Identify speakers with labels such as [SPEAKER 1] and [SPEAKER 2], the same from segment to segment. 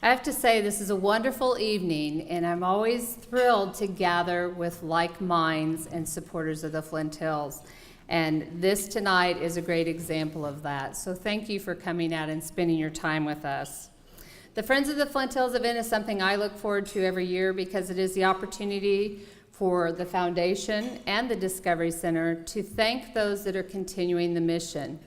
[SPEAKER 1] I have to say this is a wonderful evening, and I'm always thrilled to gather with like minds and supporters of the Flint Hills. And this tonight is a great example of that. So thank you for coming out and spending your time with us. The Friends of the Flint Hills event is something I look forward to every year because it is the opportunity for the foundation and the Discovery Center to thank those that are continuing the mission.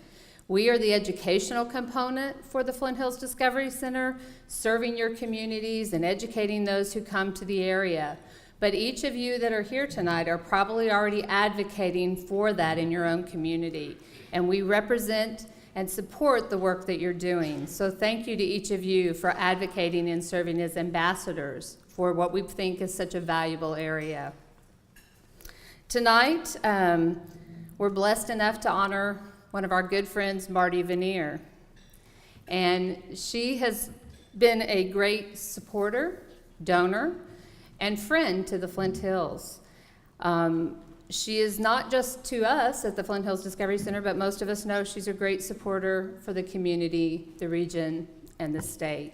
[SPEAKER 1] We are the educational component for the Flint Hills Discovery Center, serving your communities and educating those who come to the area. But each of you that are here tonight are probably already advocating for that in your own community. And we represent and support the work that you're doing. So thank you to each of you for advocating and serving as ambassadors for what we think is such a valuable area. Tonight, we're blessed enough to honor one of our good friends, Marty Veneer. And she has been a great supporter, donor, and friend to the Flint Hills. She is not just to us at the Flint Hills Discovery Center, but most of us know she's a great supporter for the community, the region, and the state.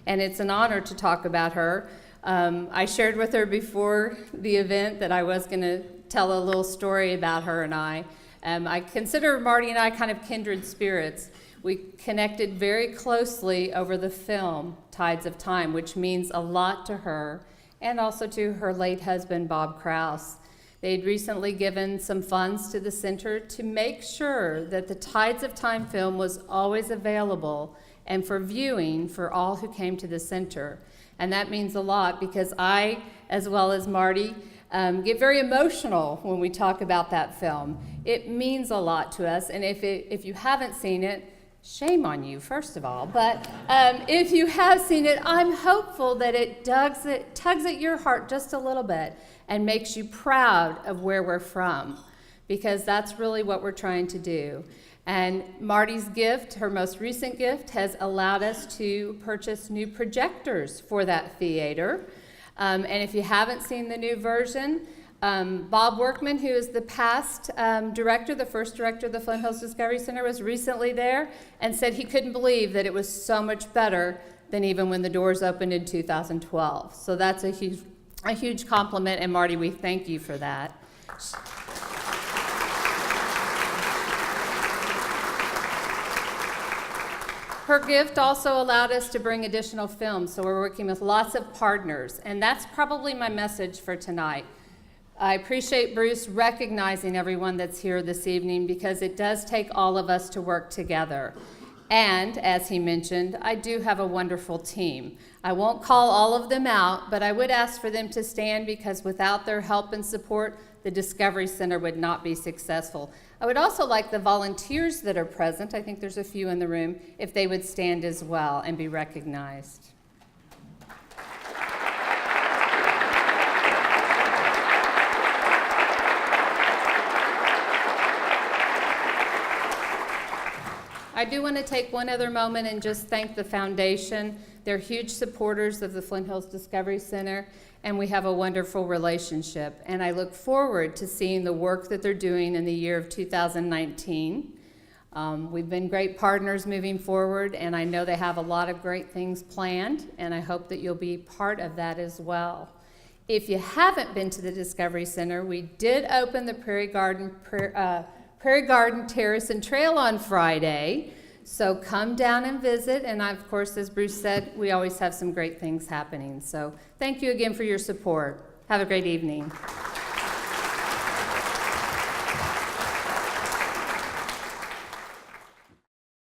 [SPEAKER 1] And it's an honor to talk about her. I shared with her before the event that I was going to tell a little story about her and I. I consider Marty and I kind of kindred spirits. We connected very closely over the film Tides of Time, which means a lot to her and also to her late husband, Bob Krause. They'd recently given some funds to the center to make sure that the Tides of Time film was always available and for viewing for all who came to the center. And that means a lot because I, as well as Marty, get very emotional when we talk about that film. It means a lot to us, and if you haven't seen it, shame on you, first of all. But if you have seen it, I'm hopeful that it tugs at your heart just a little bit and makes you proud of where we're from, because that's really what we're trying to do. And Marty's gift, her most recent gift, has allowed us to purchase new projectors for that theater. And if you haven't seen the new version, Bob Workman, who is the past director, the first director of the Flint Hills Discovery Center, was recently there and said he couldn't believe that it was so much better than even when the doors opened in 2012. So that's a huge compliment, and Marty, we thank you for that. Her gift also allowed us to bring additional films, so we're working with lots of partners, and that's probably my message for tonight. I appreciate Bruce recognizing everyone that's here this evening because it does take all of us to work together. And, as he mentioned, I do have a wonderful team. I won't call all of them out, but I would ask for them to stand because without their help and support, the Discovery Center would not be successful. I would also like the volunteers that are present, I think there's a few in the room, if they would stand as well and be recognized. I do want to take one other moment and just thank the foundation. They're huge supporters of the Flint Hills Discovery Center, and we have a wonderful relationship. And I look forward to seeing the work that they're doing in the year of 2019. We've been great partners moving forward, and I know they have a lot of great things planned, and I hope that you'll be part of that as well. If you haven't been to the Discovery Center, we did open the Prairie Garden Terrace and Trail on Friday, so come down and visit, and of course, as Bruce said, we always have some great things happening. So thank you again for your support. Have a great evening.